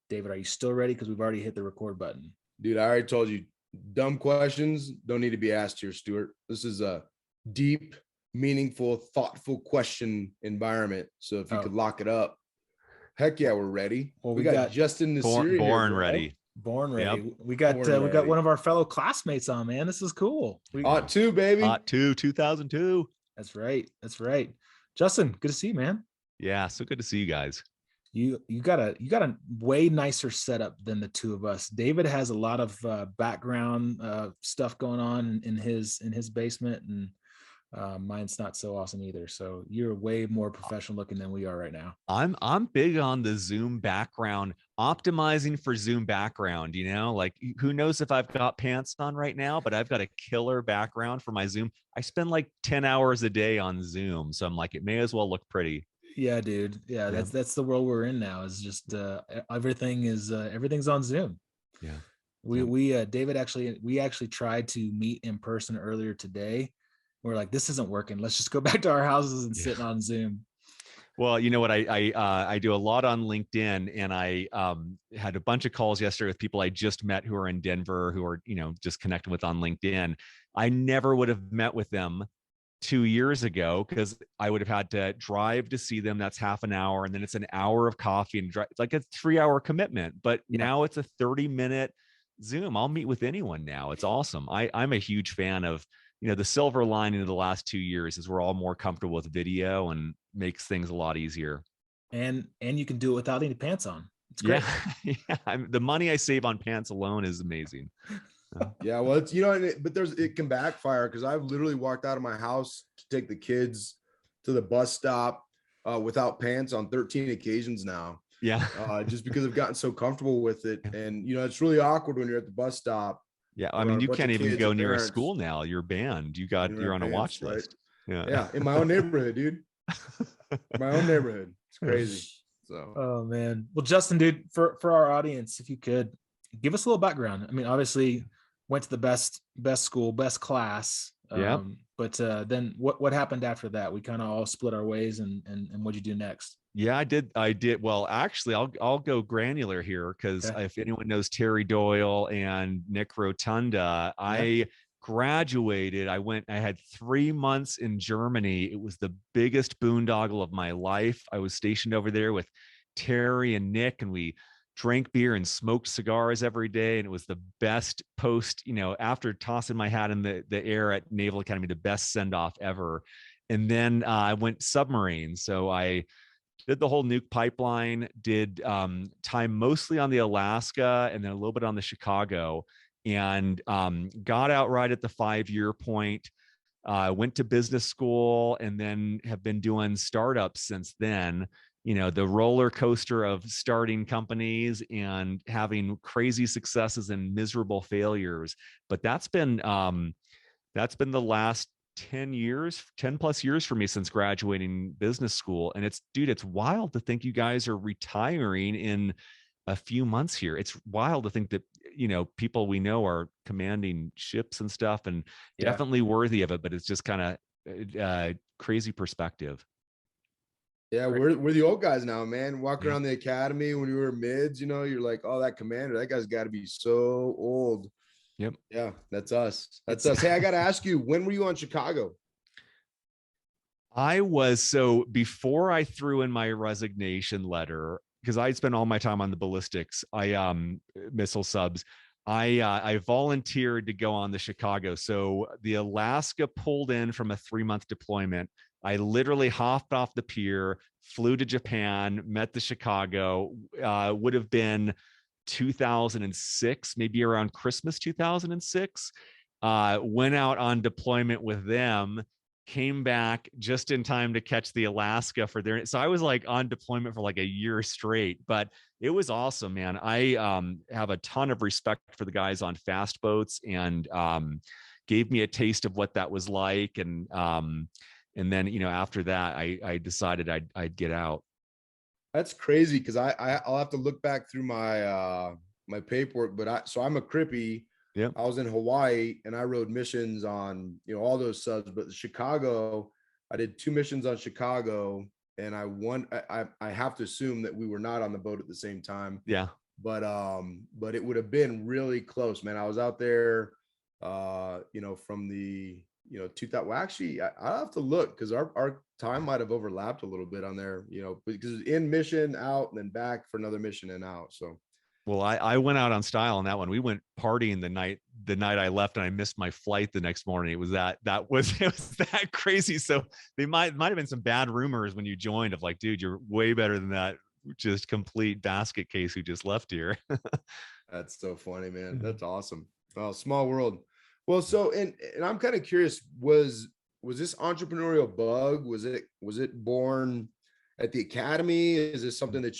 David, are you still ready? Because we've already hit the record button. Dude, I already told you, dumb questions don't need to be asked here, Stuart. This is a deep, meaningful, thoughtful question environment. So if you could lock it up, heck yeah, we're ready. Well, we got Justin Nassiri here, born bro. ready. Born ready. Yep. We got one of our fellow classmates on, man. This is cool. Ought to, baby. Ought to, 2002. That's right. That's right. Justin, good to see you, man. Yeah, so good to see you guys. You got a way nicer setup than the two of us. David has a lot of background stuff going on in his basement, and mine's not so awesome either. So you're way more professional looking than we are right now. I'm big on the Zoom background, optimizing for Zoom background, you know, like who knows if I've got pants on right now, but I've got a killer background for my Zoom. I spend like 10 hours a day on Zoom. So I'm like, it may as well look pretty. Yeah, dude. Yeah, that's the world we're in now. Is just everything's on Zoom. Yeah. We David actually tried to meet in person earlier today. We're like, this isn't working. Let's just go back to our houses and sit on Zoom. Well, you know what? I do a lot on LinkedIn, and I had a bunch of calls yesterday with people I just met who are in Denver, who are, you know, just connecting with on LinkedIn. I never would have met with them 2 years ago because I would have had to drive to see them. That's half an hour, and then it's an hour of coffee and drive. It's like a 3-hour commitment. But now it's a 30-minute Zoom. I'll meet with anyone now. It's awesome. I'm a huge fan of, you know, the silver lining of the last 2 years is we're all more comfortable with video and makes things a lot easier. And you can do it without any pants on. It's great. Yeah. The money I save on pants alone is amazing. Yeah, well, it's, you know, but it can backfire because I've literally walked out of my house to take the kids to the bus stop without pants on 13 occasions now. Yeah. Just because I've gotten so comfortable with it. And, you know, it's really awkward when you're at the bus stop. Yeah, I mean, you can't even go near a school now. You're banned. You're on a watch list. Right? Yeah, in my own neighborhood, dude. My own neighborhood. It's crazy. So. Oh man. Well, Justin, dude, for our audience, if you could give us a little background. I mean, obviously, went to the best school, best class. Yeah. But then what happened after that? We kind of all split our ways, and what'd you do next? Yeah, I did. Well, actually, I'll go granular here because if anyone knows Terry Doyle and Nick Rotunda, I graduated. I had 3 months in Germany. It was the biggest boondoggle of my life. I was stationed over there with Terry and Nick, and we drank beer and smoked cigars every day. And it was the best post, you know, after tossing my hat in the air at Naval Academy, the best send off ever. And then I went submarine. So I did the whole nuke pipeline, did time mostly on the Alaska and then a little bit on the Chicago, and got out right at the 5-year point. Went to business school and then have been doing startups since then. You know, the roller coaster of starting companies and having crazy successes and miserable failures. But that's been the last 10 plus years for me since graduating business school. And it's wild to think you guys are retiring in a few months here. It's wild to think that, you know, people we know are commanding ships and stuff, and definitely worthy of it, but it's just kind of crazy perspective. Yeah, we're the old guys now, man. Walking around the academy when we were mids, you know, you're like, oh, that commander, that guy's got to be so old. Yep. Yeah, that's us. That's us. Hey, I got to ask you, when were you on Chicago? So before I threw in my resignation letter, because I'd spent all my time on the ballistics, missile subs, I volunteered to go on the Chicago. So the Alaska pulled in from a 3-month deployment. I literally hopped off the pier, flew to Japan, met the Chicago, would have been 2006, maybe around Christmas 2006. Went out on deployment with them, came back just in time to catch the Alaska for their. So I was like on deployment for like a year straight, but it was awesome, man. I have a ton of respect for the guys on fast boats, and gave me a taste of what that was like. And then, you know, after that, I decided I'd get out. That's crazy because I'll have to look back through my my paperwork, but I'm a Crippy. Yeah, I was in Hawaii and I rode missions on, you know, all those subs, but Chicago, I did 2 missions on Chicago, and I have to assume that we were not on the boat at the same time. Yeah. but it would have been really close, man. I was out there, from the, 2000. Well, actually, I'll have to look because our time might have overlapped a little bit on there, because in mission out and then back for another mission and out. So, well, I went out on style on that one. We went partying the night I left, and I missed my flight the next morning. It was it was that crazy. So they might have been some bad rumors when you joined of like, dude, you're way better than that just complete basket case who just left here. That's so funny, man. That's awesome. Oh, small world. Well, so and I'm kind of curious, was this entrepreneurial bug? Was it born at the academy? Is this something that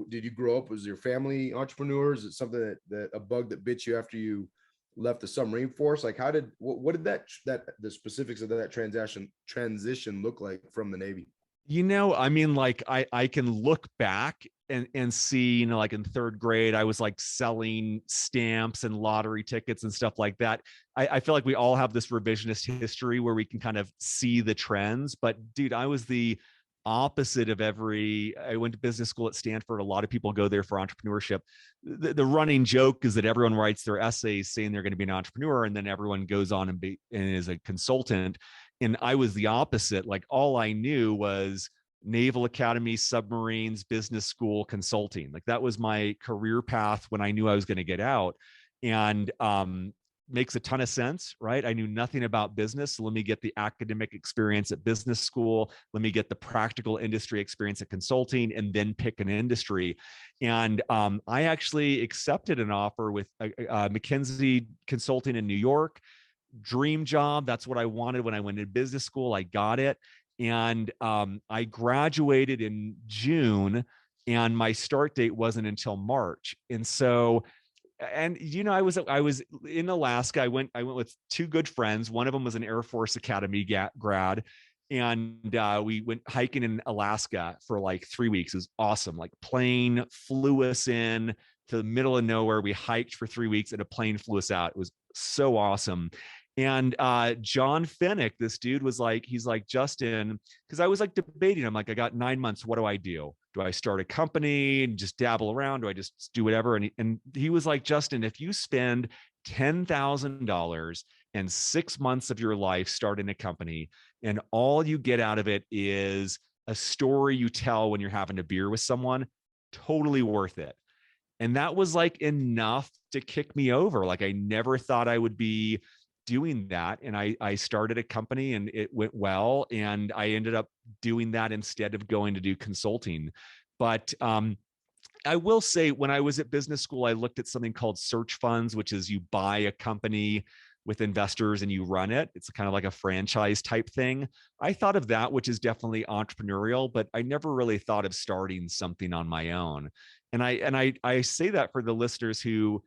did you grow up? Was your family entrepreneurs? Is it something that a bug that bit you after you left the submarine force? Like what did the specifics of that transition look like from the Navy? I mean, like I can look back and see, like in third grade, I was like selling stamps and lottery tickets and stuff like that. I feel like we all have this revisionist history where we can kind of see the trends. But dude, I was the opposite of I went to business school at Stanford. A lot of people go there for entrepreneurship. The running joke is that everyone writes their essays saying they're going to be an entrepreneur, and then everyone goes on and is a consultant. And I was the opposite. Like all I knew was Naval Academy, submarines, business school, consulting. Like that was my career path when I knew I was going to get out. And makes a ton of sense, right? I knew nothing about business. So let me get the academic experience at business school. Let me get the practical industry experience at consulting, and then pick an industry. And I actually accepted an offer with McKinsey Consulting in New York. Dream job. That's what I wanted when I went to business school. I got it. And I graduated in June, and my start date wasn't until March. And so, I was in Alaska. I went with two good friends. One of them was an Air Force Academy grad. And we went hiking in Alaska for like 3 weeks. It was awesome. Like plane flew us in to the middle of nowhere. We hiked for 3 weeks and a plane flew us out. It was so awesome. And John Finnick, this dude he's like, Justin, because I was like debating. I'm like, I got 9 months. What do I do? Do I start a company and just dabble around? Do I just do whatever? And he was like, Justin, if you spend $10,000 and 6 months of your life starting a company, and all you get out of it is a story you tell when you're having a beer with someone, totally worth it. And that was like enough to kick me over. Like I never thought I would be doing that. And I started a company and it went well. And I ended up doing that instead of going to do consulting. But I will say when I was at business school, I looked at something called search funds, which is you buy a company with investors and you run it. It's kind of like a franchise type thing. I thought of that, which is definitely entrepreneurial, but I never really thought of starting something on my own. And I say that for the listeners who,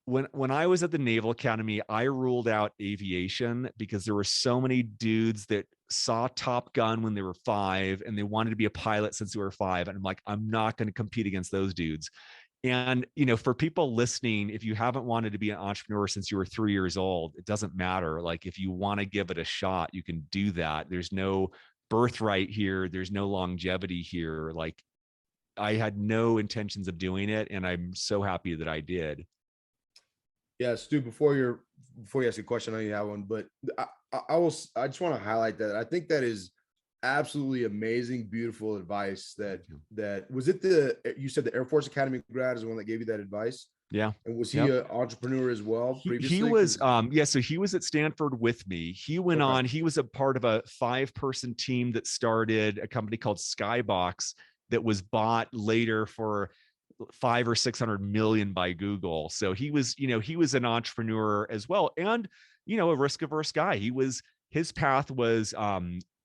when I was at the Naval Academy, I ruled out aviation because there were so many dudes that saw Top Gun when they were 5 and they wanted to be a pilot since they were 5. And I'm like, I'm not going to compete against those dudes. And, for people listening, if you haven't wanted to be an entrepreneur since you were 3 years old, it doesn't matter. Like if you want to give it a shot, you can do that. There's no birthright here. There's no longevity here. Like I had no intentions of doing it. And I'm so happy that I did. Yeah, Stu, before you ask a question, I know you have one, but I just want to highlight that. I think that is absolutely amazing, beautiful advice that was it you said the Air Force Academy grad is the one that gave you that advice? Yeah. And was he an entrepreneur as well previously? He was, so he was at Stanford with me. He went on, he was a part of a 5-person team that started a company called Skybox that was bought later for 500 or 600 million by Google. So he was an entrepreneur as well. And, a risk averse guy. His path was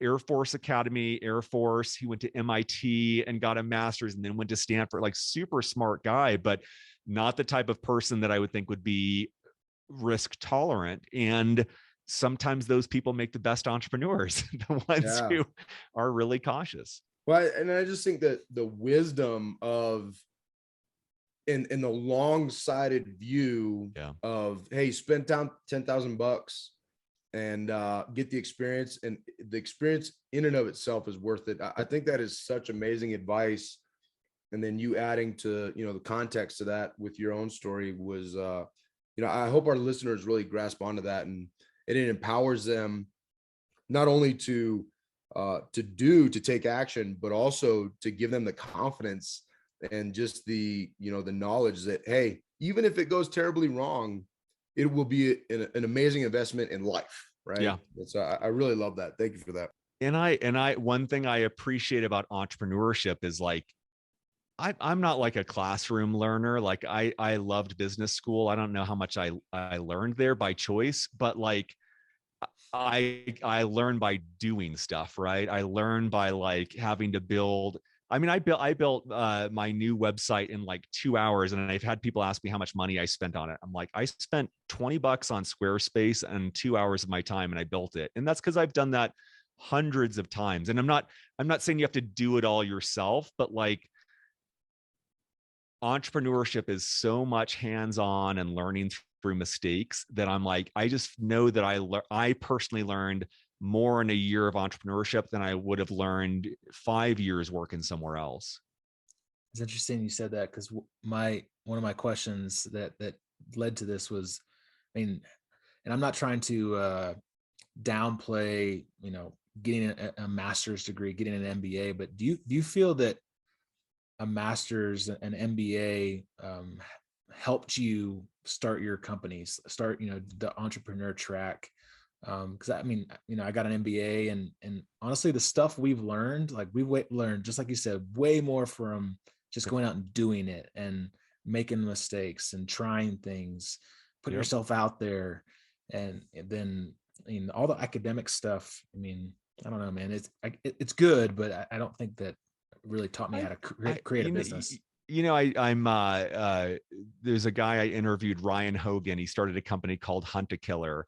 Air Force Academy, Air Force. He went to MIT and got a master's and then went to Stanford, like super smart guy, but not the type of person that I would think would be risk tolerant. And sometimes those people make the best entrepreneurs, the ones who are really cautious. Well, and I just think that the wisdom of in the long-sighted view of, hey, spend $10,000 and get the experience, and the experience in and of itself is worth it. I think that is such amazing advice and then you adding to, the context of that with your own story was, I hope our listeners really grasp onto that, and it empowers them not only to take action, but also to give them the confidence and just the knowledge that, hey, even if it goes terribly wrong, it will be an amazing investment in life. Right. Yeah. So I really love that. Thank you for that. And one thing I appreciate about entrepreneurship is like, I'm not like a classroom learner. Like I loved business school. I don't know how much I learned there by choice, but like I learn by doing stuff, right? I learn by like having to build. I mean, I built my new website in like 2 hours, and I've had people ask me how much money I spent on it. I'm like, I spent $20 on Squarespace and 2 hours of my time, and I built it. And that's because I've done that hundreds of times. And I'm not saying you have to do it all yourself, but like entrepreneurship is so much hands-on and learning through mistakes that I'm like, I just know that I personally learned more in a year of entrepreneurship than I would have learned 5 years working somewhere else. It's interesting you said that, because one of my questions that led to this was, I mean, and I'm not trying to downplay, getting a master's degree, getting an MBA, but do you feel that a master's, an MBA helped you start your companies, start, the entrepreneur track? Because I mean, I got an MBA, and honestly, the stuff we've learned, like we've learned, just like you said, way more from just going out and doing it and making mistakes and trying things, putting yourself out there, and then all the academic stuff. I mean, I don't know, man. It's good, but I don't think that really taught me how to create a business. There's a guy I interviewed, Ryan Hogan. He started a company called Hunt a Killer.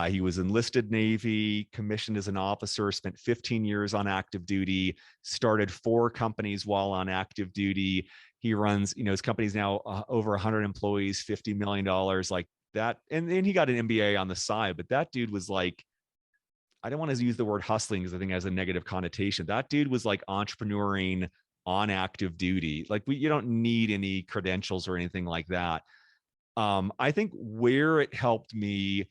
He was enlisted Navy, commissioned as an officer, spent 15 years on active duty, started 4 companies while on active duty. He runs, his company's now over 100 employees, $50 million, like that. And then he got an MBA on the side, but that dude was like, I don't want to use the word hustling because I think it has a negative connotation. That dude was like entrepreneuring on active duty. Like you don't need any credentials or anything like that. I think where it helped me,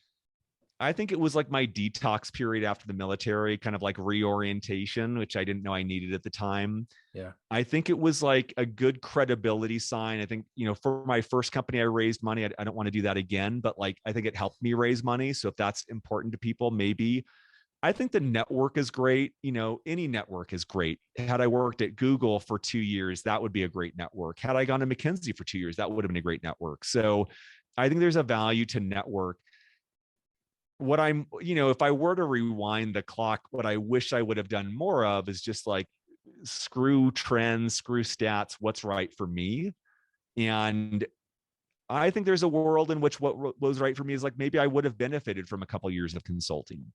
I think it was like my detox period after the military, kind of like reorientation, which I didn't know I needed at the time. Yeah. I think it was like a good credibility sign. I think, for my first company, I raised money. I don't want to do that again, but like, I think it helped me raise money. So if that's important to people, maybe. I think the network is great. Any network is great. Had I worked at Google for 2 years, that would be a great network. Had I gone to McKinsey for 2 years, that would have been a great network. So I think there's a value to network. If I were to rewind the clock, what I wish I would have done more of is just like, screw trends, screw stats, what's right for me. And I think there's a world in which what was right for me is like, maybe I would have benefited from a couple of years of consulting.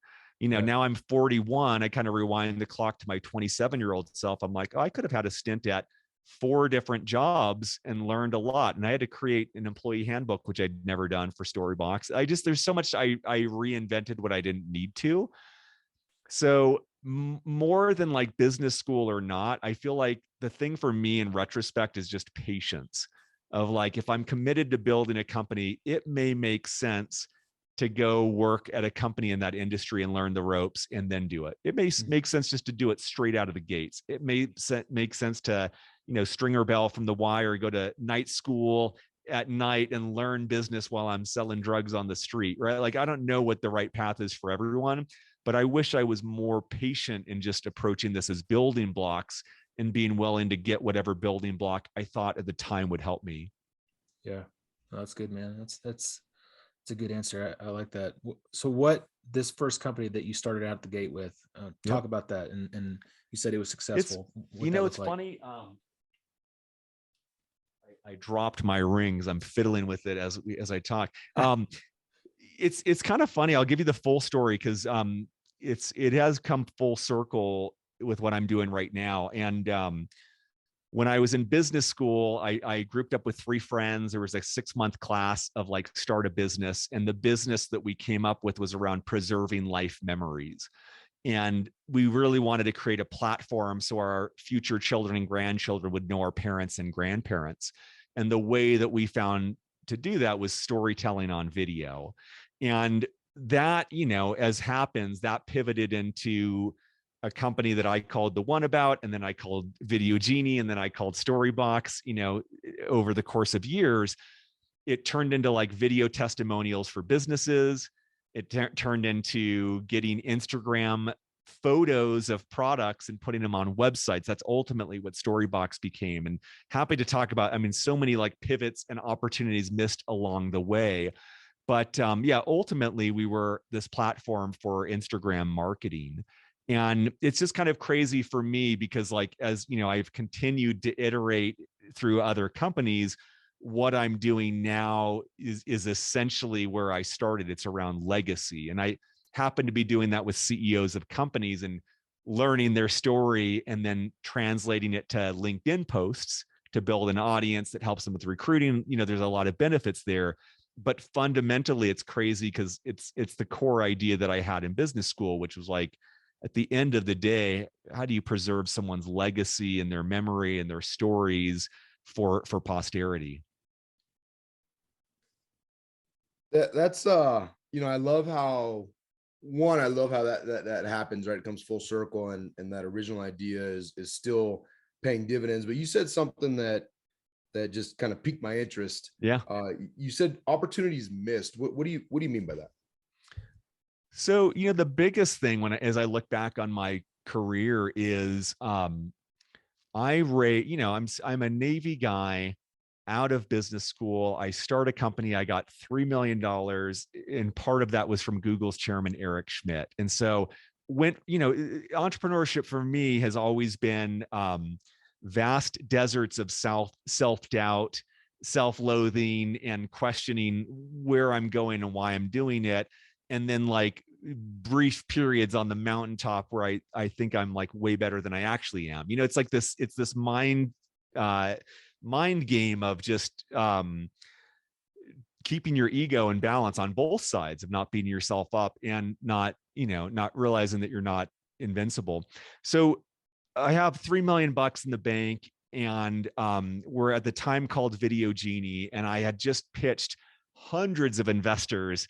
Now I'm 41. I kind of rewind the clock to my 27-year-old self. I'm like, I could have had a stint at 4 different jobs and learned a lot. And I had to create an employee handbook, which I'd never done for Storybox. There's so much I reinvented what I didn't need to. So more than like business school or not, I feel like the thing for me in retrospect is just patience. Of like, if I'm committed to building a company, it may make sense to go work at a company in that industry and learn the ropes and then do it. It may make sense just to do it straight out of the gates. It may make sense to, stringer bell from the wire, go to night school at night and learn business while I'm selling drugs on the street, right? Like, I don't know what the right path is for everyone, but I wish I was more patient in just approaching this as building blocks and being willing to get whatever building block I thought at the time would help me. Yeah, that's good, man. That's a good answer. I like that. So what, this first company that you started out the gate with, talk about that. And you said it was successful. It's funny. I dropped my rings. I'm fiddling with it as I talk. It's kind of funny. I'll give you the full story because it has come full circle with what I'm doing right now. And when I was in business school, I grouped up with 3 friends. There was a 6-month class of like start a business. And the business that we came up with was around preserving life memories. And we really wanted to create a platform so our future children and grandchildren would know our parents and grandparents. And the way that we found to do that was storytelling on video. And that, as happens, that pivoted into a company that I called The One About, and then I called Video Genie, and then I called Storybox. Over the course of years, it turned into like video testimonials for businesses. It turned into getting Instagram photos of products and putting them on websites. That's ultimately what Storybox became. And happy to talk about, so many like pivots and opportunities missed along the way. But ultimately we were this platform for Instagram marketing. And it's just kind of crazy for me because as I've continued to iterate through other companies, what I'm doing now is essentially where I started. It's around legacy. And I happen to be doing that with CEOs of companies and learning their story and then translating it to LinkedIn posts to build an audience that helps them with recruiting. There's a lot of benefits there, but fundamentally it's crazy because it's the core idea that I had in business school, which was like, at the end of the day, how do you preserve someone's legacy and their memory and their stories for posterity? That's I love how that happens, right? It comes full circle, and that original idea is still paying dividends. But you said something that just kind of piqued my interest. Yeah. You said opportunities missed. What do you mean by that? So, the biggest thing as I look back on my career is I'm a Navy guy out of business school. I start a company. I got $3 million, and part of that was from Google's chairman, Eric Schmidt. And so entrepreneurship for me has always been vast deserts of self-doubt, self-loathing, and questioning where I'm going and why I'm doing it. And then like brief periods on the mountaintop where I think I'm like way better than I actually am. It's like this mind game of just keeping your ego in balance on both sides of not beating yourself up and not realizing that you're not invincible. So I have $3 million in the bank, and we're at the time called Video Genie, and I had just pitched hundreds of investors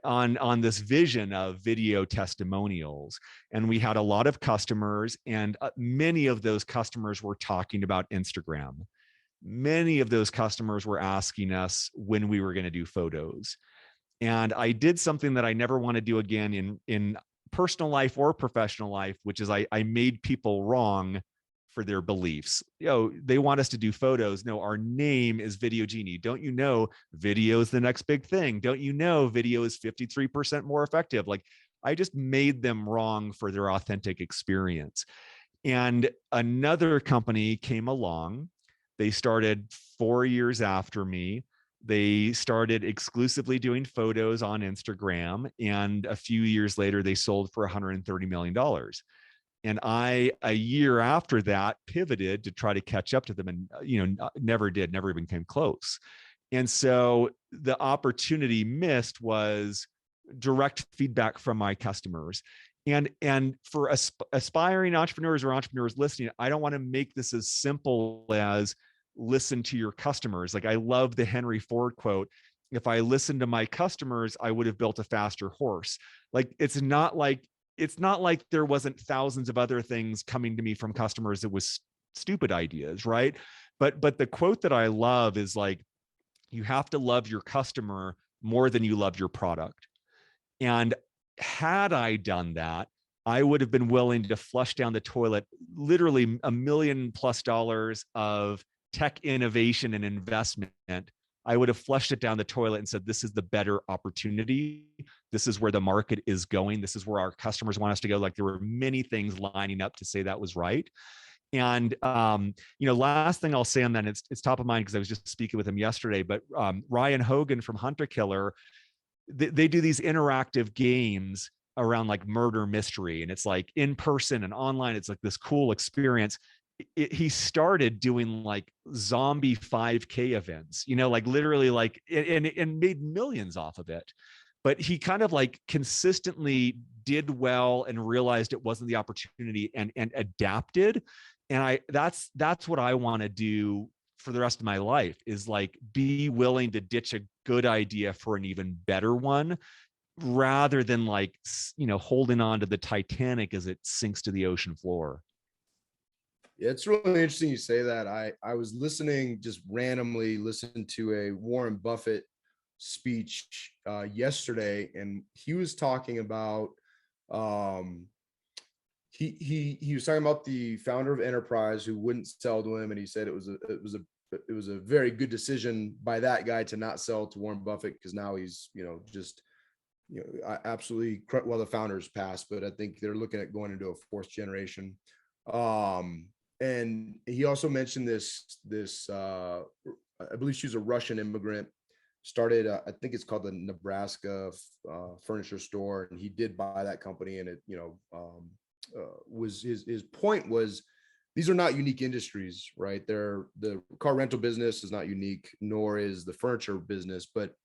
on this vision of video testimonials. And we had a lot of customers, and many of those customers were talking about Instagram. Many of those customers were asking us when we were going to do photos. And I did something that I never want to do again in personal life or professional life, which is I made people wrong for their beliefs. They want us to do photos. No, our name is Video Genie. Don't you know video is the next big thing? Don't you know video is 53% more effective? Like, I just made them wrong for their authentic experience. And another company came along. They started 4 years after me. They started exclusively doing photos on Instagram. And a few years later, they sold for $130 million. And I, a year after that, pivoted to try to catch up to them, and never even came close. And so the opportunity missed was direct feedback from my customers. And for aspiring entrepreneurs or entrepreneurs listening, I don't want to make this as simple as listen to your customers. Like, I love the Henry Ford quote: if I listened to my customers, I would have built a faster horse. Like, it's not like there wasn't thousands of other things coming to me from customers that was stupid ideas, right? But the quote that I love is like, you have to love your customer more than you love your product. And had I done that, I would have been willing to flush down the toilet literally $1 million+ of tech innovation and investment. I would have flushed it down the toilet and said, this is the better opportunity. This is where the market is going. This is where our customers want us to go. Like, there were many things lining up to say that was right. And, last thing I'll say on that, it's top of mind because I was just speaking with him yesterday, but Ryan Hogan from Hunter Killer, they do these interactive games around like murder mystery, and it's like in person and online. It's like this cool experience. He started doing like zombie 5K events, like literally like, and made millions off of it. but he kind of like consistently did well and realized it wasn't the opportunity and adapted. And that's what I want to do for the rest of my life, is like be willing to ditch a good idea for an even better one, rather than like, holding on to the Titanic as it sinks to the ocean floor. Yeah, it's really interesting you say that. I was just randomly listened to a Warren Buffett speech yesterday, and he was talking about he was talking about the founder of Enterprise who wouldn't sell to him, and he said it was a very good decision by that guy to not sell to Warren Buffett, because now he's absolutely, well, the founders passed, but I think they're looking at going into a fourth generation. And he also mentioned this I believe she was a Russian immigrant, started I think it's called the Nebraska furniture store, and he did buy that company, and it was his point was, these are not unique industries, right? The car rental business is not unique, nor is the furniture business. But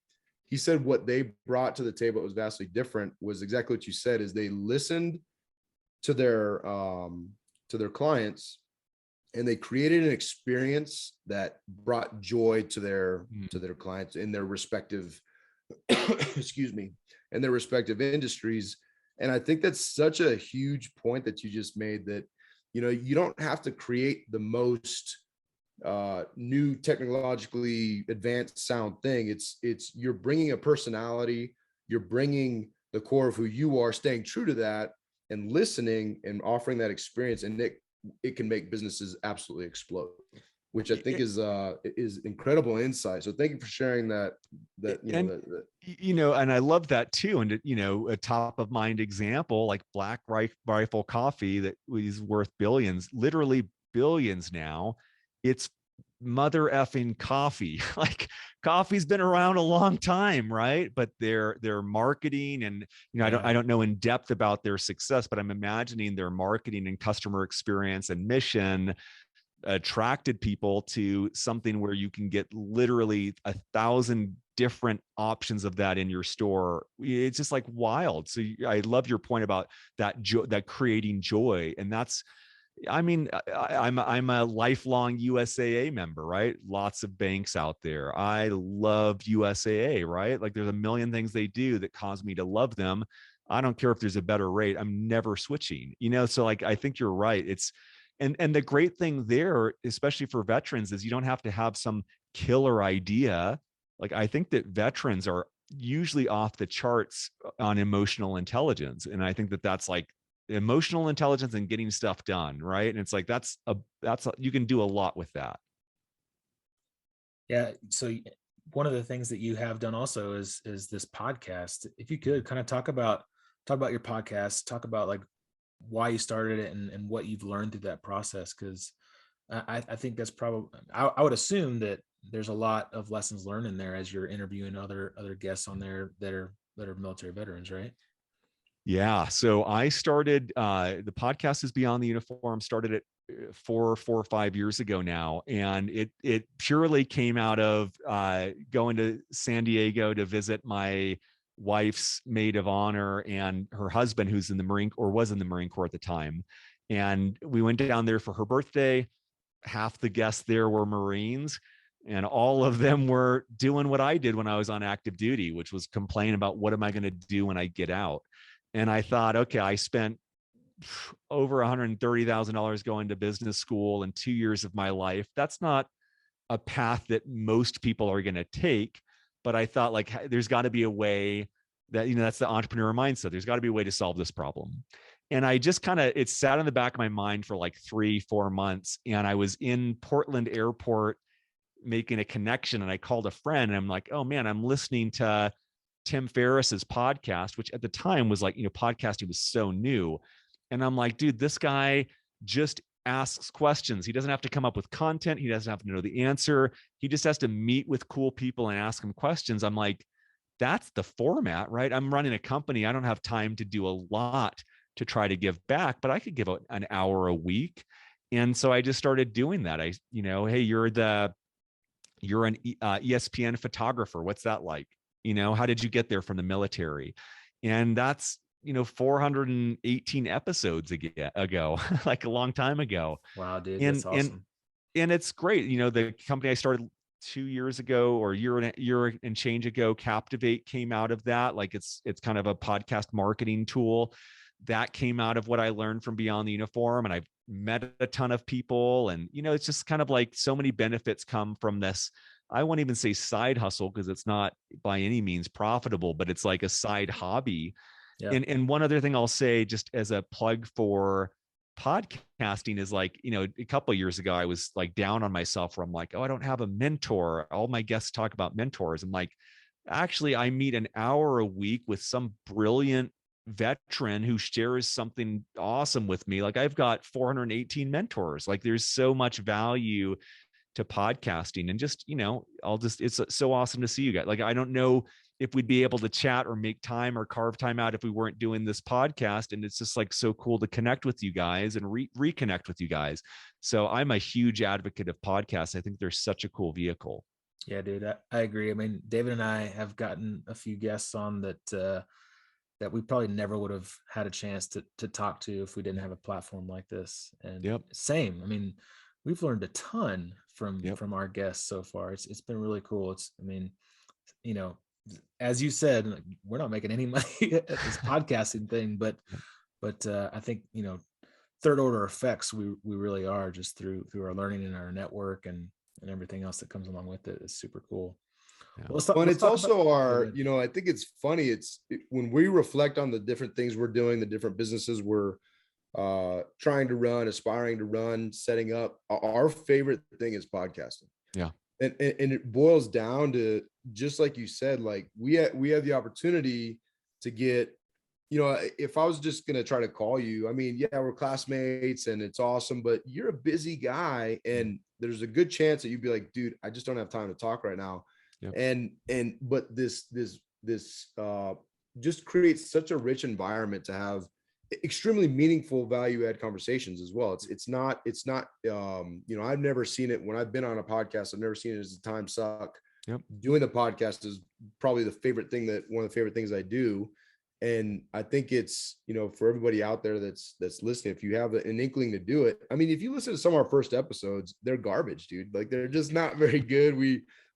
he said what they brought to the table that was vastly different was exactly what you said, is they listened to their clients, and they created an experience that brought joy to their clients in their respective excuse me, in their respective industries. And I think that's such a huge point that you just made, that you don't have to create the most new technologically advanced sound thing. It's you're bringing a personality, you're bringing the core of who you are, staying true to that, and listening and offering that experience, and it can make businesses absolutely explode, which I think is incredible insight. So thank you for sharing that. And I love that too. And a top of mind example, like Black Rifle Coffee, that is worth billions, literally billions now. It's mother effing coffee. Like, coffee's been around a long time, right? But their marketing, and I don't know in depth about their success, but I'm imagining their marketing and customer experience and mission attracted people to something where you can get literally 1,000 different options of that in your store. It's just like wild. So I love your point about that that creating joy. And that's, I'm a lifelong USAA member, right? Lots of banks out there. I love USAA, right? Like, there's a million things they do that cause me to love them. I don't care if there's a better rate. I'm never switching, so like, I think you're right. And the great thing there, especially for veterans, is you don't have to have some killer idea. Like, I think that veterans are usually off the charts on emotional intelligence. And I think that that's like emotional intelligence and getting stuff done, right? And it's like, you can do a lot with that. Yeah. So one of the things that you have done also is this podcast. If you could kind of talk about your podcast, talk about like why you started it and what you've learned through that process. Because I think that's probably, I would assume that there's a lot of lessons learned in there as you're interviewing other guests on there that are military veterans, right? Yeah. So I started, the podcast is Beyond the Uniform, started it 4 or 5 years ago now. And it purely came out of going to San Diego to visit my wife's maid of honor and her husband, who's in the Marine, or was in the Marine Corps at the time. And we went down there for her birthday. Half the guests there were Marines, and all of them were doing what I did when I was on active duty, which was complain about what am I going to do when I get out. And I thought, okay, I spent over $130,000 going to business school in 2 years of my life. That's not a path that most people are going to take. But I thought, like, there's got to be a way that, that's the entrepreneur mindset. There's got to be a way to solve this problem. And I just it sat in the back of my mind for like 3-4 months. And I was in Portland Airport making a connection, and I called a friend, and I'm like, oh man, I'm listening to Tim Ferriss's podcast, which at the time was like, podcasting was so new. And I'm like, dude, this guy just asks questions. He doesn't have to come up with content. He doesn't have to know the answer. He just has to meet with cool people and ask them questions. I'm like, that's the format, right? I'm running a company. I don't have time to do a lot to try to give back, but I could give an hour a week. And so I just started doing that. Hey, you're an ESPN photographer. What's that like? How did you get there from the military? And that's, 418 episodes ago, like a long time ago. Wow, dude, And, that's awesome. and it's great. The company I started 2 years ago, or a year and change ago, Captivate came out of that. Like it's kind of a podcast marketing tool that came out of what I learned from Beyond the Uniform. And I've met a ton of people, and, it's just kind of like so many benefits come from this. I won't even say side hustle, because it's not by any means profitable, but it's like a side hobby. Yeah. And one other thing I'll say, just as a plug for podcasting, is like, a couple of years ago, I was like down on myself, where I'm like, oh, I don't have a mentor. All my guests talk about mentors. I'm like, actually, I meet an hour a week with some brilliant veteran who shares something awesome with me. Like I've got 418 mentors. Like there's so much value to podcasting, and just, it's so awesome to see you guys. Like, I don't know if we'd be able to chat or make time or carve time out if we weren't doing this podcast. And it's just like so cool to connect with you guys and reconnect with you guys. So I'm a huge advocate of podcasts. I think they're such a cool vehicle. Yeah, dude, I agree. I mean, David and I have gotten a few guests on that we probably never would have had a chance to talk to if we didn't have a platform like this. And same, I mean, we've learned a ton from our guests so far. It's been really cool. As you said, we're not making any money at this podcasting thing, but I think, third order effects, we really are, just through our learning and our network and everything else that comes along with it is super cool. Yeah. Well, it's also I think it's funny. When we reflect on the different things we're doing, the different businesses we're trying to run, aspiring to run, setting up, our favorite thing is podcasting. Yeah. And it boils down to, just like you said, like we have the opportunity to get, if I was just going to try to call you, I mean, yeah, we're classmates and it's awesome, but you're a busy guy, and there's a good chance that you'd be like, dude, I just don't have time to talk right now. Yep. But this just creates such a rich environment to have extremely meaningful value add conversations as well. It's not I've never seen it when I've been on a podcast. I've never seen it as a time suck. Yep. Doing the podcast is probably one of the favorite things I do. And I think it's, for everybody out there that's listening, if you have an inkling to do it, I mean, if you listen to some of our first episodes, they're garbage, dude. Like they're just not very good.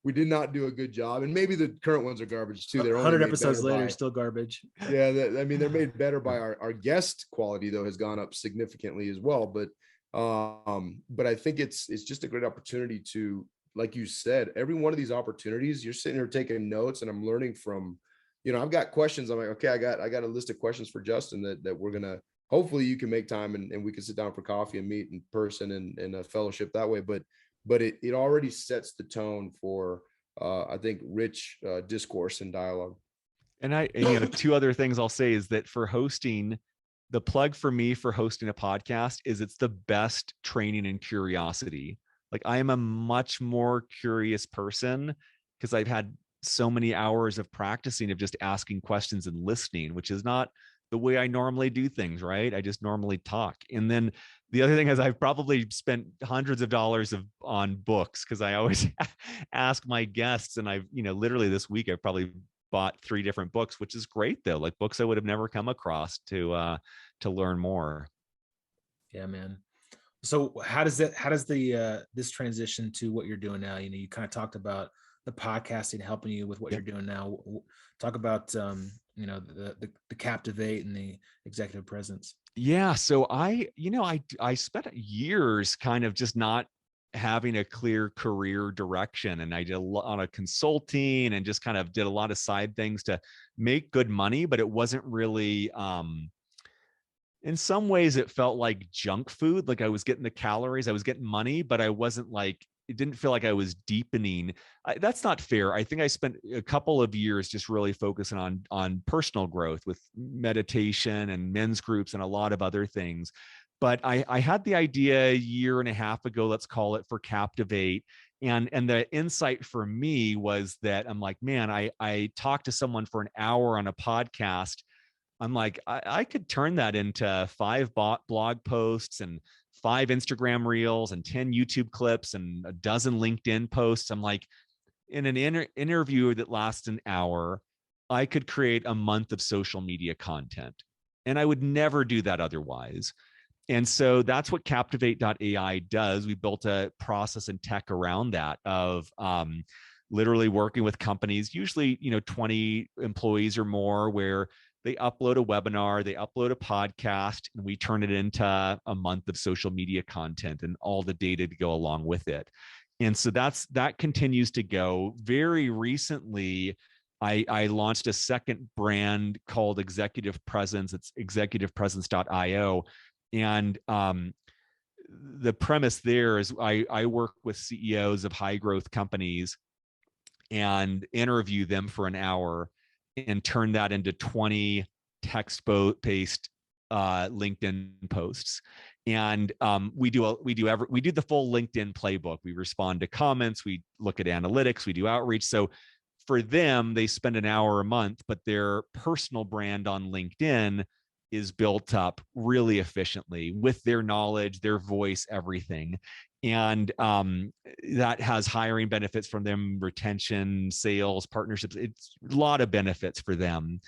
We did not do a good job, and maybe the current ones are garbage too. They're 100 episodes later, still garbage. Yeah, I mean, they're made better by our guest quality, though, has gone up significantly as well. But I think it's just a great opportunity to, like you said, every one of these opportunities, you're sitting here taking notes, and I'm learning from, I've got questions. I'm like, okay, I got a list of questions for Justin that we're gonna. Hopefully, you can make time and we can sit down for coffee and meet in person and a fellowship that way. But it already sets the tone for I think rich discourse and dialogue. And two other things I'll say is that for hosting, the plug for me for hosting a podcast is it's the best training in curiosity. Like I am a much more curious person because I've had so many hours of practicing of just asking questions and listening, which is not the way I normally do things, right? I just normally talk. And then the other thing is I've probably spent hundreds of dollars on books, because I always ask my guests, and I've, literally this week, I've probably bought 3 different books, which is great though. Like books I would have never come across to learn more. Yeah, man. So how does the this transition to what you're doing now? You kind of talked about the podcasting helping you with what you're doing now. Talk about the Captivate and the executive presence. Yeah. So I spent years kind of just not having a clear career direction. And I did a lot of consulting and just kind of did a lot of side things to make good money, but it wasn't really, in some ways it felt like junk food. Like I was getting the calories, I was getting money, but I wasn't like, it didn't feel like I was deepening. That's not fair. I think I spent a couple of years just really focusing on personal growth with meditation and men's groups and a lot of other things. But I had the idea a year and a half ago, let's call it, for Captivate. And the insight for me was that I'm like, man, I talked to someone for an hour on a podcast. I'm like, I could turn that into 5 blog posts and 5 Instagram reels and 10 YouTube clips and a dozen LinkedIn posts. I'm like, in an interview that lasts an hour, I could create a month of social media content. And I would never do that otherwise. And so that's what Captivate.ai does. We built a process and tech around that of literally working with companies, usually 20 employees or more, where they upload a webinar, they upload a podcast, and we turn it into a month of social media content and all the data to go along with it. And so that continues to go. Very recently, I launched a second brand called Executive Presence. It's executivepresence.io. And the premise there is I work with CEOs of high growth companies and interview them for an hour and turn that into 20 text-based LinkedIn posts. And we do the full LinkedIn playbook. We respond to comments, we look at analytics, we do outreach. So for them, they spend an hour a month, but their personal brand on LinkedIn is built up really efficiently with their knowledge, their voice, everything. And that has hiring benefits from them, retention, sales, partnerships. It's a lot of benefits for them.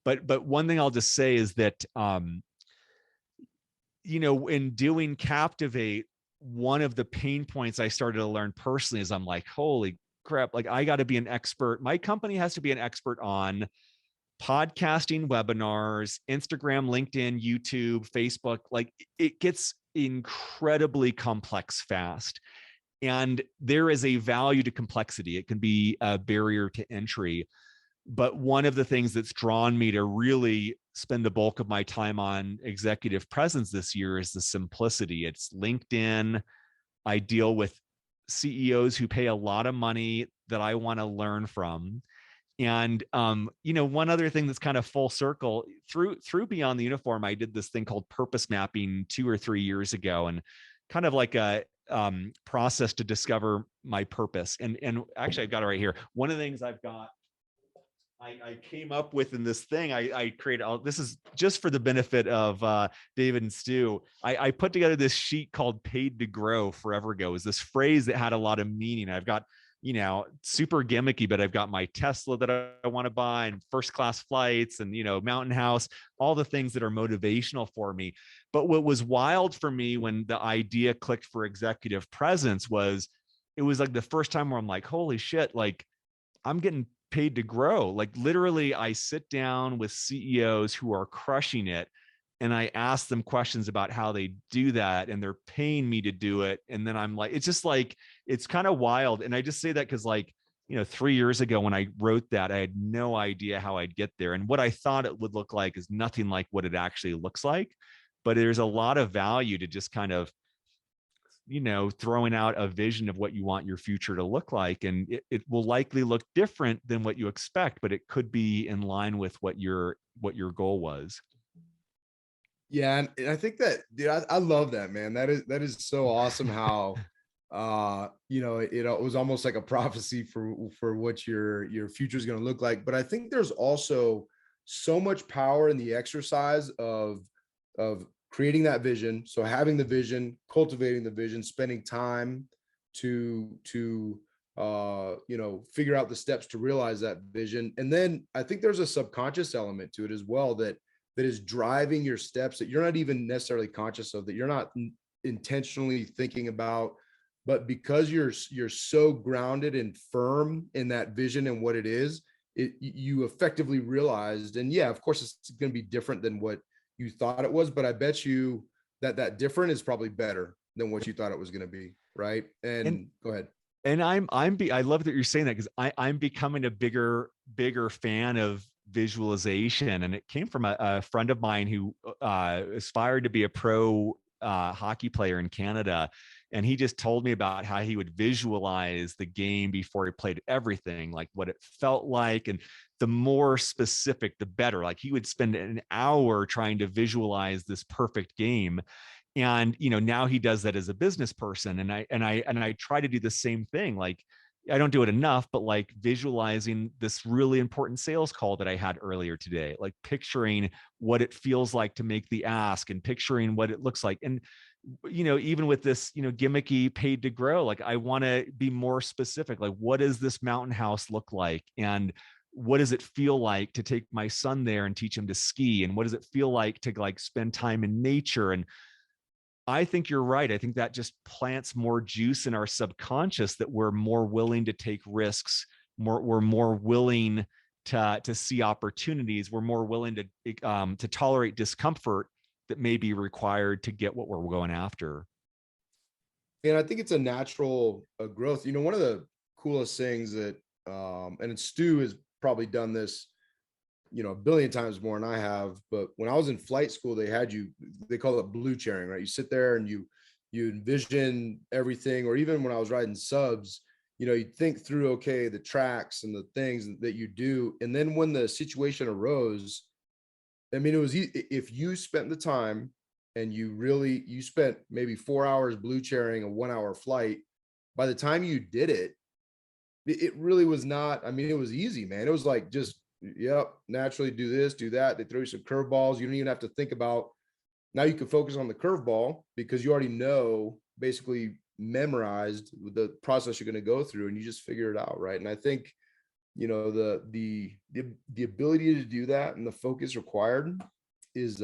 But one thing I'll just say is that, in doing Captivate, one of the pain points I started to learn personally is I'm like, holy crap, like I got to be an expert. My company has to be an expert on podcasting, webinars, Instagram, LinkedIn, YouTube, Facebook. Like it gets incredibly complex fast. And there is a value to complexity. It can be a barrier to entry. But one of the things that's drawn me to really spend the bulk of my time on executive presence this year is the simplicity. It's LinkedIn. I deal with CEOs who pay a lot of money that I want to learn from. And one other thing that's kind of full circle through Beyond the Uniform, I did this thing called purpose mapping 2 or 3 years ago, and kind of like a process to discover my purpose. And actually, I've got it right here. One of the things I came up with in this thing, I created, this is just for the benefit of David and Stu. I put together this sheet called Paid to Grow Forever Ago. Is this phrase that had a lot of meaning. I've got, super gimmicky, but I've got my Tesla that I want to buy and first class flights and, mountain house, all the things that are motivational for me. But what was wild for me when the idea clicked for executive presence was, it was like the first time where I'm like, holy shit, like I'm getting paid to grow. Like literally I sit down with CEOs who are crushing it and I ask them questions about how they do that and they're paying me to do it. And then I'm like, it's just like, it's kind of wild. And I just say that because 3 years ago when I wrote that, I had no idea how I'd get there. And what I thought it would look like is nothing like what it actually looks like. But there's a lot of value to just kind of, throwing out a vision of what you want your future to look like. And it will likely look different than what you expect, but it could be in line with what your goal was. Yeah. And I think that, dude, I love that, man. That is so awesome how, it was almost like a prophecy for what your future is going to look like. But I think there's also so much power in the exercise of creating that vision. So having the vision, cultivating the vision, spending time to figure out the steps to realize that vision. And then I think there's a subconscious element to it as well that is driving your steps that you're not even necessarily conscious of, that you're not intentionally thinking about, but because you're so grounded and firm in that vision and what it is, you effectively realized. And yeah, of course it's going to be different than what you thought it was, but I bet you that different is probably better than what you thought it was going to be. Right. And go ahead. And I love that you're saying that, because I'm becoming a bigger fan of visualization. And it came from a friend of mine who aspired to be a pro hockey player in Canada. And he just told me about how he would visualize the game before he played everything, like what it felt like. And the more specific, the better. Like he would spend an hour trying to visualize this perfect game. And, now he does that as a business person. And I try to do the same thing. Like I don't do it enough, but like visualizing this really important sales call that I had earlier today, like picturing what it feels like to make the ask and picturing what it looks like. And even with this, gimmicky paid to grow, like I want to be more specific. Like, what does this mountain house look like? And what does it feel like to take my son there and teach him to ski? And what does it feel like to like spend time in nature? And I think you're right. I think that just plants more juice in our subconscious that we're more willing to take risks. We're more willing to see opportunities. We're more willing to tolerate discomfort that may be required to get what we're going after. And I think it's a natural growth. One of the coolest things that, and Stu has probably done this, a billion times more than I have, but when I was in flight school, they call it blue chairing, right? You sit there and you envision everything, or even when I was riding subs, you think through, okay, the tracks and the things that you do. And then when the situation arose, I mean, it was, if you spent the time and you spent maybe 4 hours blue chairing a 1 hour flight, by the time you did it, it really was not, I mean, it was easy, man. It was like, just, yep, naturally do this, do that. They throw you some curveballs. You don't even have to think about, now you can focus on the curveball because you already know, basically memorized the process you're going to go through, and you just figure it out. Right. And I think, the ability to do that and the focus required is,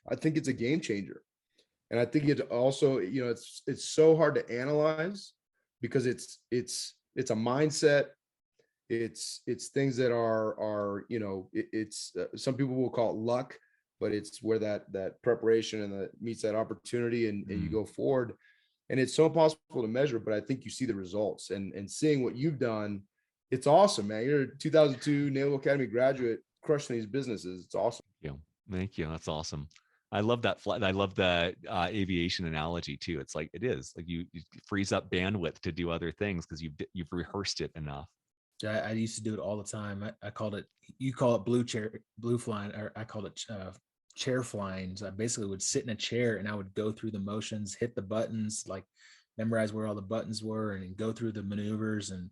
I think it's a game changer. And I think it also, it's so hard to analyze because it's a mindset. It's things that are, it's some people will call it luck, but it's where that preparation and that meets that opportunity, and you go forward. And it's so impossible to measure, but I think you see the results, and seeing what you've done. It's awesome, man. You're a 2002 Naval Academy graduate, crushing these businesses. It's awesome. Thank you. That's awesome. I love that flight. I love the aviation analogy too. It's like, it is like you frees up bandwidth to do other things because you've rehearsed it enough. I used to do it all the time. I called it, you call it blue flying, or I called it chair flying. So I basically would sit in a chair and I would go through the motions, hit the buttons, like memorize where all the buttons were, and go through the maneuvers. And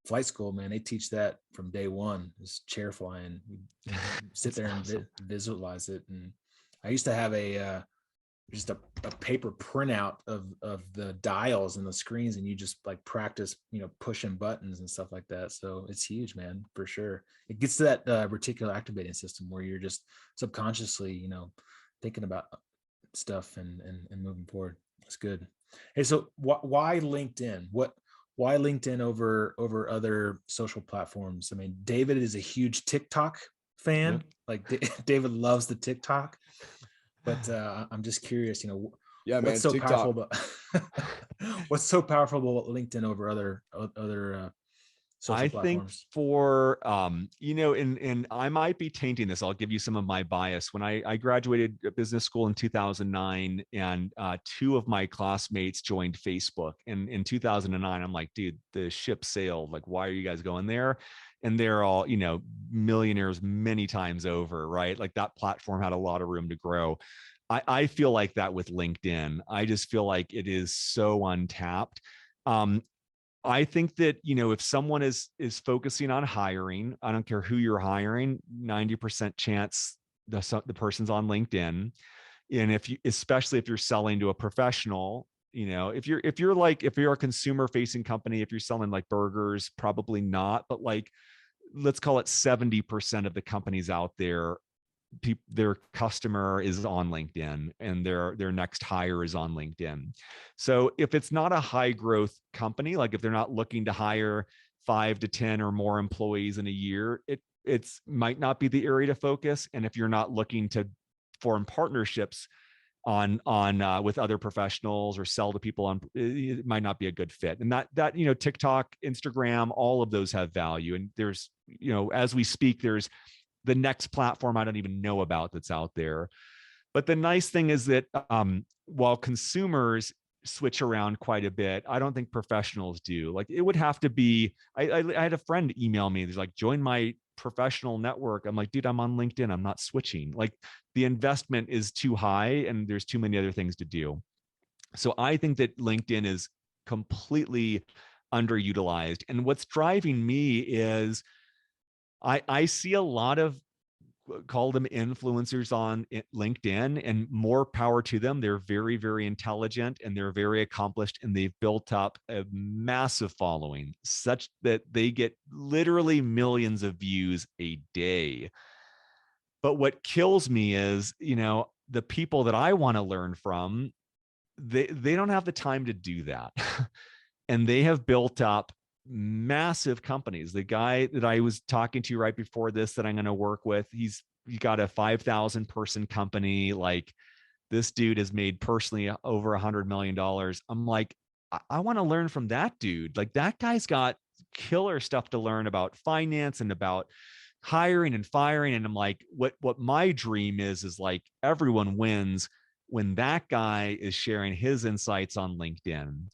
flight school, man, they teach that from day one, is chair flying. You sit there and visualize it. And I used to have just a paper printout of the dials and the screens, and you just like practice, pushing buttons and stuff like that. So it's huge, man, for sure. It gets to that reticular activating system where you're just subconsciously, thinking about stuff and moving forward. It's good. Hey, so why LinkedIn? Why LinkedIn over other social platforms? I mean, David is a huge TikTok fan. Yep. Like David loves the TikTok. But I'm just curious, yeah, what's man, so TikTok. powerful about what's so powerful about LinkedIn over other social platforms? Think for and I might be tainting this. I'll give you some of my bias. When I graduated business school in 2009, and 2 of my classmates joined Facebook, and in 2009, I'm like, dude, the ship sailed. Like, why are you guys going there? And they're all, millionaires many times over, right? Like, that platform had a lot of room to grow. I feel like that with LinkedIn. I just feel like it is so untapped. I think that, if someone is focusing on hiring, I don't care who you're hiring, 90% chance the person's on LinkedIn. And especially if you're selling to a professional, if you're a consumer facing company, if you're selling like burgers, probably not, but like, let's call it 70% of the companies out there, their customer is on LinkedIn, and their next hire is on LinkedIn. So if it's not a high growth company, like if they're not looking to hire 5 to 10 or more employees in a year, it's might not be the area to focus. And if you're not looking to form partnerships on with other professionals or sell to people, it might not be a good fit. And that TikTok, Instagram, all of those have value. And there's, as we speak, there's the next platform I don't even know about that's out there. But the nice thing is that while consumers switch around quite a bit, I don't think professionals do. Like, it would have to be, I had a friend email me, there's like, join my professional network. I'm like, dude, I'm on LinkedIn. I'm not switching. Like, the investment is too high and there's too many other things to do. So I think that LinkedIn is completely underutilized. And what's driving me is I see a lot of call them influencers on LinkedIn, and more power to them. They're very, very intelligent and they're very accomplished, and they've built up a massive following such that they get literally millions of views a day. But what kills me is, the people that I want to learn from, they don't have the time to do that. And they have built up massive companies. The guy that I was talking to right before this that I'm going to work with, he got a 5,000 person company. Like, this dude has made personally over $100 million. I'm like, I want to learn from that dude. Like, that guy's got killer stuff to learn about finance and about hiring and firing. And I'm like, what my dream is like, everyone wins when that guy is sharing his insights on LinkedIn.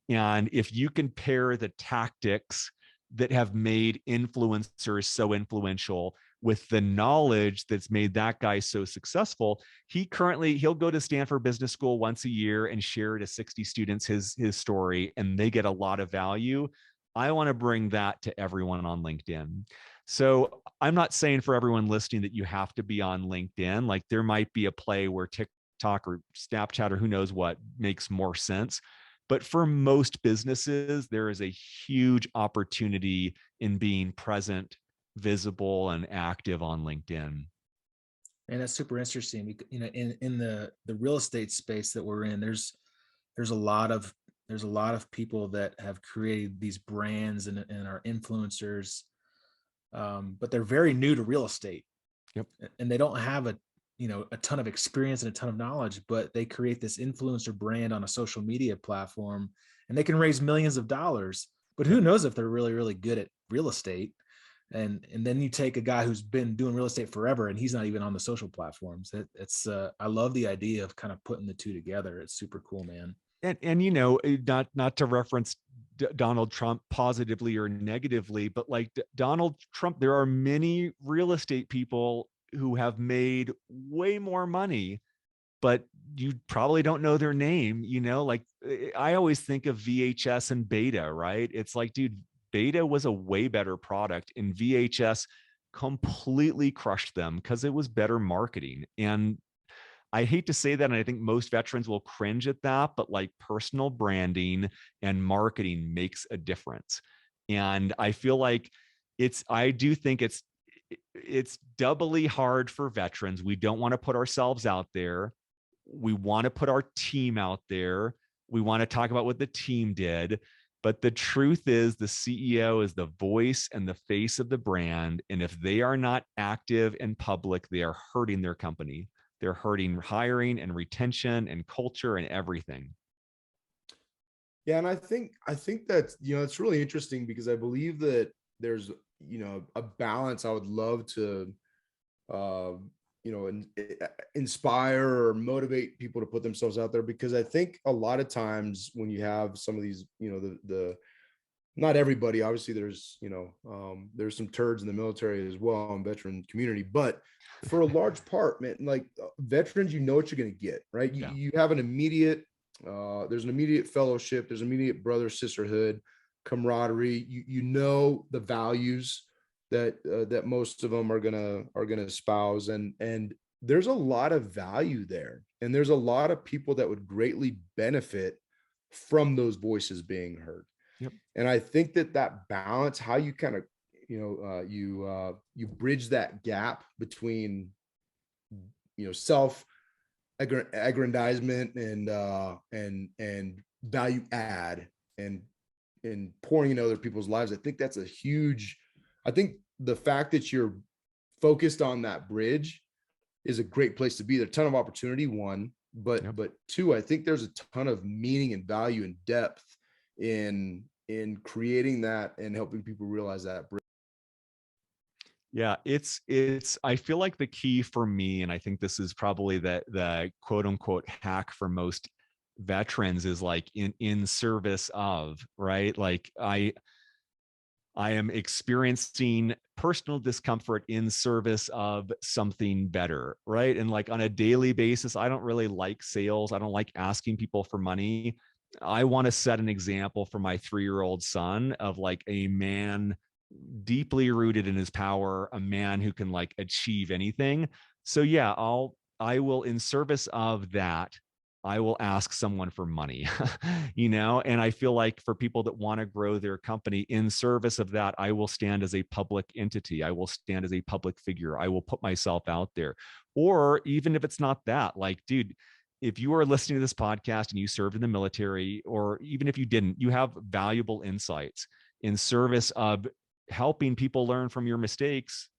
And if you can pair the tactics that have made influencers so influential with the knowledge that's made that guy so successful, he'll go to Stanford Business School once a year and share to 60 students his story, and they get a lot of value. I want to bring that to everyone on LinkedIn. So I'm not saying for everyone listening that you have to be on LinkedIn. Like, there might be a play where TikTok or Snapchat or who knows what makes more sense. But for most businesses, there is a huge opportunity in being present, visible, and active on LinkedIn. And that's super interesting. In the real estate space that we're in, there's a lot of people that have created these brands and are influencers, but they're very new to real estate. Yep. And they don't have a ton of experience and a ton of knowledge, but they create this influencer brand on a social media platform, and they can raise millions of dollars. But who knows if they're really, really good at real estate? And then you take a guy who's been doing real estate forever, and he's not even on the social platforms. I love the idea of kind of putting the two together. It's super cool, man. And not to reference Donald Trump positively or negatively, but like Donald Trump, there are many real estate people who have made way more money, but you probably don't know their name. Like, I always think of VHS and Beta, right? It's like, dude, Beta was a way better product, and VHS completely crushed them because it was better marketing. And I hate to say that, and I think most veterans will cringe at that, but like, personal branding and marketing makes a difference. And I feel like I do think it's doubly hard for veterans. We don't want to put ourselves out there. We want to put our team out there. We want to talk about what the team did. But the truth is, the CEO is the voice and the face of the brand. And if they are not active and public, they are hurting their company. They're hurting hiring and retention and culture and everything. Yeah. And I think that's, it's really interesting, because I believe that there's, a balance. I would love to, inspire or motivate people to put themselves out there, because I think a lot of times when you have some of these, not everybody, obviously there's some turds in the military as well, in veteran community, but for a large part, man, like, veterans, what you're going to get, right? You have an immediate, there's an immediate fellowship, there's immediate brother sisterhood, camaraderie. The values that most of them are gonna espouse, and there's a lot of value there, and there's a lot of people that would greatly benefit from those voices being heard. Yep. And I think that balance, how you kind of you bridge that gap between self aggrandizement and value add and pouring into other people's lives. I think that's I think the fact that you're focused on that bridge is a great place to be. There's a ton of opportunity, one, but two, I think there's a ton of meaning and value and depth in creating that and helping people realize that bridge. Yeah, I feel like the key for me, and I think this is probably the quote unquote hack for most veterans, is like in service of, right? Like, I am experiencing personal discomfort in service of something better, right? And like, on a daily basis, I don't really like sales. I don't like asking people for money. I want to set an example for my 3-year-old son of like a man deeply rooted in his power, a man who can like achieve anything. So yeah, I will, in service of that, I will ask someone for money, and I feel like for people that want to grow their company in service of that, I will stand as a public entity. I will stand as a public figure. I will put myself out there. Or even if it's not that, like, dude, if you are listening to this podcast and you served in the military, or even if you didn't, you have valuable insights in service of helping people learn from your mistakes.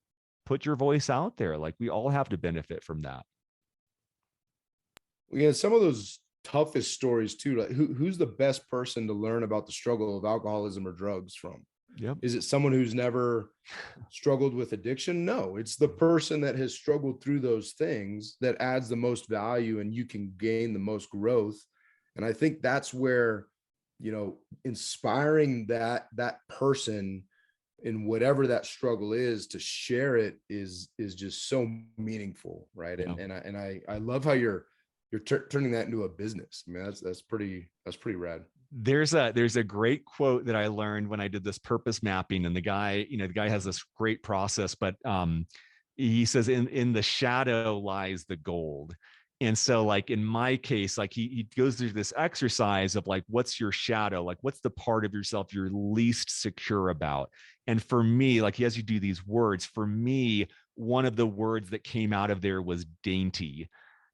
Put your voice out there. Like, we all have to benefit from that. Yeah, some of those toughest stories too. Like who's the best person to learn about the struggle of alcoholism or drugs from? Yep. Is it someone who's never struggled with addiction? No, it's the person that has struggled through those things that adds the most value, and you can gain the most growth. And I think that's where, inspiring that person in whatever that struggle is to share it is just so meaningful, right? Yeah. And I love how you're turning that into a business. I mean, that's pretty rad. There's a great quote that I learned when I did this purpose mapping, and the guy has this great process, but he says in the shadow lies the gold. And so like in my case, like he goes through this exercise of like, what's your shadow? Like, what's the part of yourself you're least secure about? And for me, like, he has you do these words. For me, one of the words that came out of there was dainty.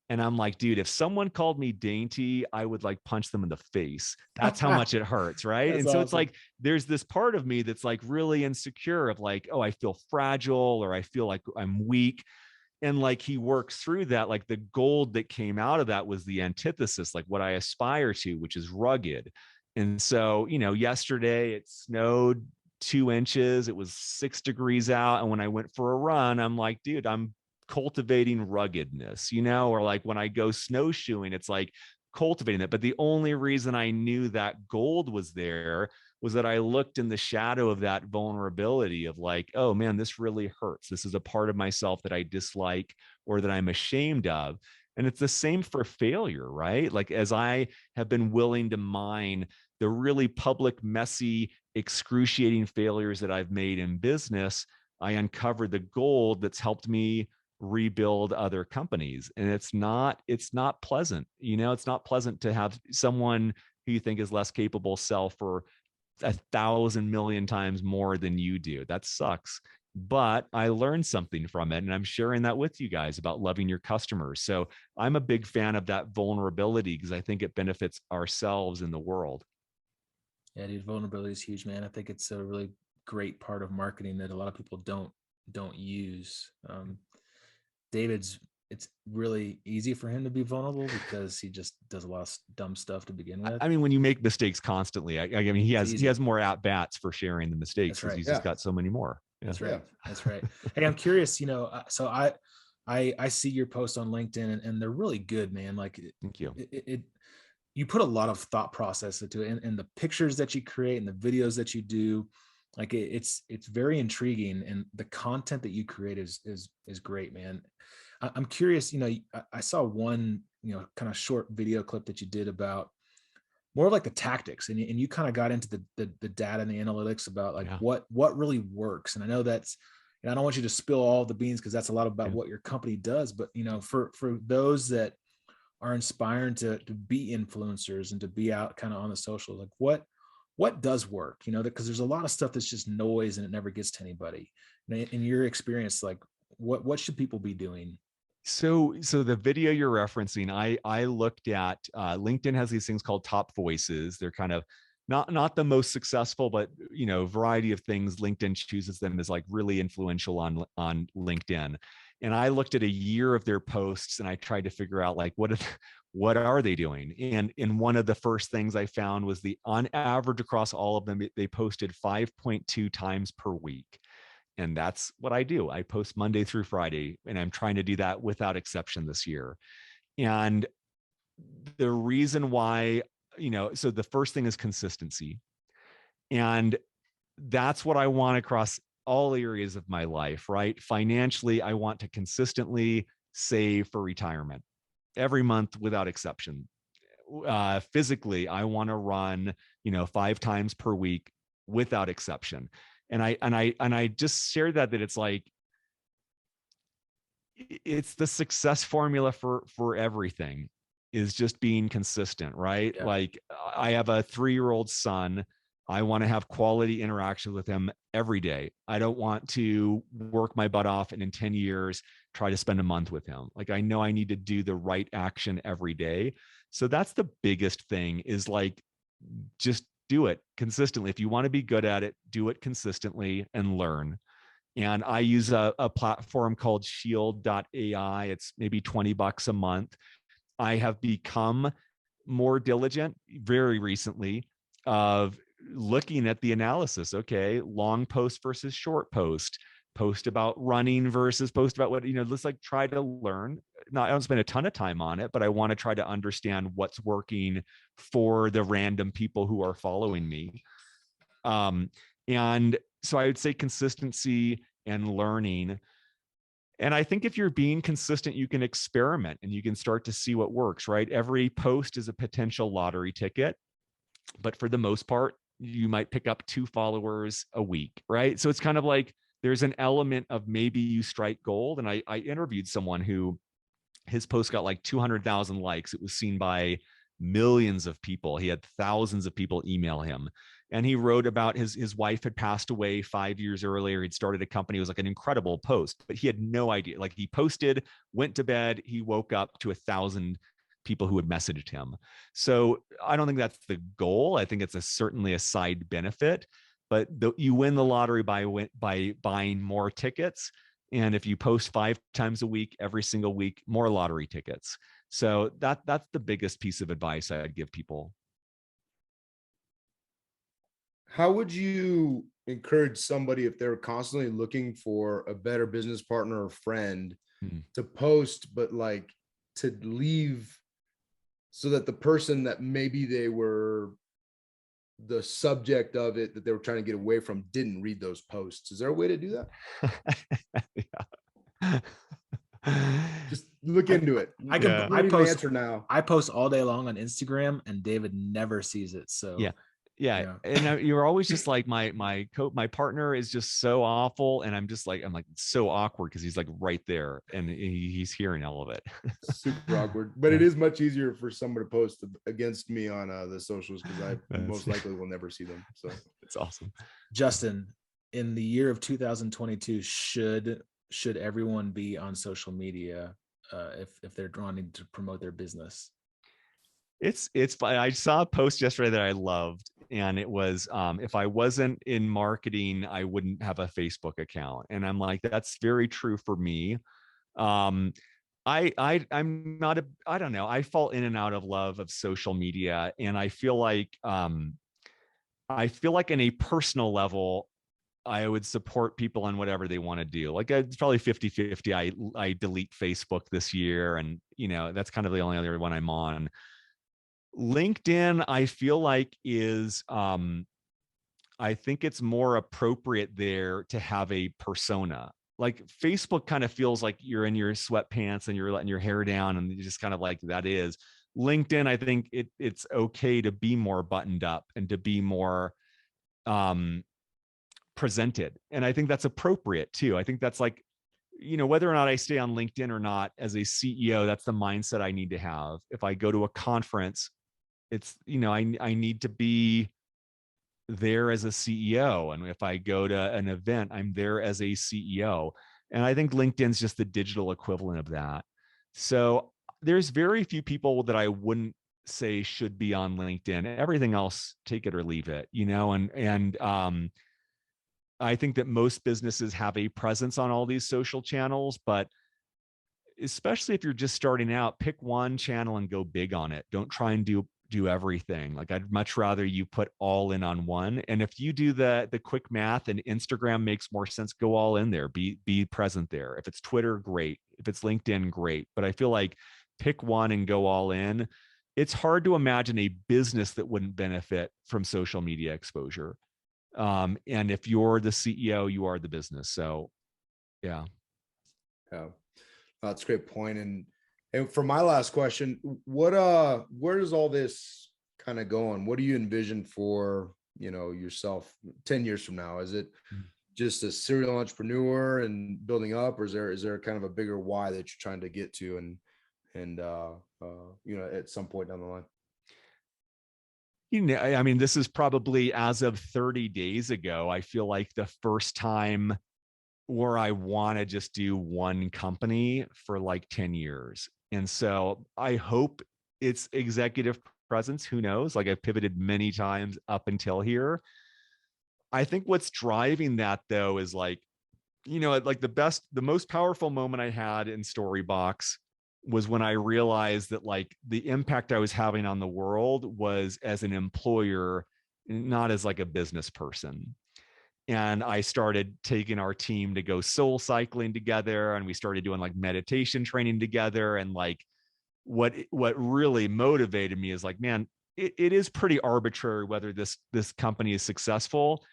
And I'm like, dude, if someone called me dainty, I would like punch them in the face. That's how much it hurts. Right. That's and so awesome. It's like, there's this part of me that's like really insecure of like, oh, I feel fragile, or I feel like I'm weak. And like, he works through that. Like, the gold that came out of that was the antithesis, like what I aspire to, which is rugged. And so, yesterday it snowed 2 inches. It was 6 degrees out. And when I went for a run, I'm like, dude, I'm cultivating ruggedness, or like when I go snowshoeing, it's like cultivating that. But the only reason I knew that gold was there was that I looked in the shadow of that vulnerability of like, oh man, this really hurts. This is a part of myself that I dislike or that I'm ashamed of. And it's the same for failure, right? Like, as I have been willing to mine the really public, messy, excruciating failures that I've made in business, I uncovered the gold that's helped me rebuild other companies. And it's not pleasant. It's not pleasant to have someone who you think is less capable sell for 1,000 million times more than you do. That sucks. But I learned something from it, and I'm sharing that with you guys about loving your customers. So I'm a big fan of that vulnerability because I think it benefits ourselves in the world. Yeah, dude, vulnerability is huge, man. I think it's a really great part of marketing that a lot of people don't use. It's really easy for him to be vulnerable because he just does a lot of dumb stuff to begin with. I mean, when you make mistakes constantly, I mean, he has more at bats for sharing the mistakes because he's just got so many more. Yeah. That's right. Hey, I'm curious, so I see your posts on LinkedIn and they're really good, man. Like, thank you. You put a lot of thought process into it, and the pictures that you create and the videos that you do, like it's very intriguing, and the content that you create is great, man. I'm curious, I saw one, kind of short video clip that you did about more of like the tactics, and you kind of got into the data and the analytics about like what really works. And I know that's, I don't want you to spill all the beans because that's a lot about what your company does, but for those that are inspired to be influencers and to be out kind of on the social, like what does work, because there's a lot of stuff that's just noise and it never gets to anybody. In your experience, like what should people be doing? So the video you're referencing, I looked at, LinkedIn has these things called top voices. They're kind of not the most successful, but variety of things. LinkedIn chooses them as like really influential on LinkedIn. And I looked at a year of their posts and I tried to figure out like, what are they doing? And one of the first things I found was on average across all of them, they posted 5.2 times per week. And that's what I do. I post Monday through Friday, and I'm trying to do that without exception this year. And the reason why, so the first thing is consistency. And that's what I want across all areas of my life, right? Financially, I want to consistently save for retirement every month without exception. Physically, I want to run, 5 times per week without exception. And I just shared that it's like, it's the success formula for everything is just being consistent, right? Yeah. Like I have a 3-year-old son. I want to have quality interactions with him every day. I don't want to work my butt off and in 10 years try to spend a month with him. Like I know I need to do the right action every day. So that's the biggest thing, is like, just do it consistently. If you want to be good at it, do it consistently and learn. And I use a platform called shield.ai. It's maybe $20 a month. I have become more diligent very recently of looking at the analysis. Okay, long post versus short post about running versus post about what, let's like try to learn. Now, I don't spend a ton of time on it, but I want to try to understand what's working for the random people who are following me. And so I would say consistency and learning. And I think if you're being consistent, you can experiment and you can start to see what works, right? Every post is a potential lottery ticket, but for the most part, you might pick up 2 followers a week, right? So it's kind of like there's an element of maybe you strike gold. And I interviewed someone who his post got like 200,000 likes. It was seen by millions of people. He had thousands of people email him. And he wrote about his wife had passed away 5 years earlier. He'd started a company. It was like an incredible post, but he had no idea. Like he posted, went to bed, he woke up to 1,000 people who had messaged him. So I don't think that's the goal. I think it's certainly a side benefit, but you win the lottery by buying more tickets. And if you post 5 times a week, every single week, more lottery tickets. So that's the biggest piece of advice I'd give people. How would you encourage somebody, if they're constantly looking for a better business partner or friend, to post, but like to leave, so that the person that maybe they were the subject of it, that they were trying to get away from, didn't read those posts? Is there a way to do that? Just look into it. I can. Yeah. I post. Answer now. I post all day long on Instagram, and David never sees it. So yeah. And you're always just like, my partner is just so awful, and I'm like so awkward because he's like right there and he's hearing all of it. Super awkward, but it is much easier for someone to post against me on the socials, because I most likely will never see them. So it's awesome. Justin, in the year of 2022, should everyone be on social media if they're wanting to promote their business? It's fun. I saw a post yesterday that I loved, and it was, if I wasn't in marketing, I wouldn't have a Facebook account. And I'm like, that's very true for me. I'm not I don't know. I fall in and out of love of social media. And I feel like in a personal level, I would support people on whatever they want to do. Like it's probably 50-50. I delete Facebook this year, and that's kind of the only other one I'm on. LinkedIn, I feel like is, I think it's more appropriate there to have a persona. Like Facebook kind of feels like you're in your sweatpants and you're letting your hair down, and you just kind of like that is. LinkedIn, I think it's okay to be more buttoned up and to be more presented. And I think that's appropriate too. I think that's like, whether or not I stay on LinkedIn or not, as a CEO, that's the mindset I need to have. If I go to a conference, it's, I need to be there as a CEO. And if I go to an event, I'm there as a CEO. And I think LinkedIn's just the digital equivalent of that. So there's very few people that I wouldn't say should be on LinkedIn. Everything else, take it or leave it, and I think that most businesses have a presence on all these social channels, but especially if you're just starting out, pick one channel and go big on it. Don't try and do everything. Like I'd much rather you put all in on one. And if you do the quick math and Instagram makes more sense, go all in there, be present there. If it's Twitter, great. If it's LinkedIn, great. But I feel like pick one and go all in. It's hard to imagine a business that wouldn't benefit from social media exposure. And if you're the CEO, you are the business. So yeah. That's a great point. And for my last question, where does all this kind of go on? What do you envision for yourself 10 years from now? Is it just a serial entrepreneur and building up, or is there kind of a bigger why that you're trying to get to and at some point down the line? I mean, this is probably, as of 30 days ago, I feel like the first time where I want to just do one company for like 10 years. And so I hope it's executive presence. Who knows? Like, I've pivoted many times up until here. I think what's driving that, though, is like, like the most powerful moment I had in Storybox was when I realized that like the impact I was having on the world was as an employer, not as like a business person. And I started taking our team to go soul cycling together, and we started doing like meditation training together. And like what really motivated me is like, man, it is pretty arbitrary whether this company is successful,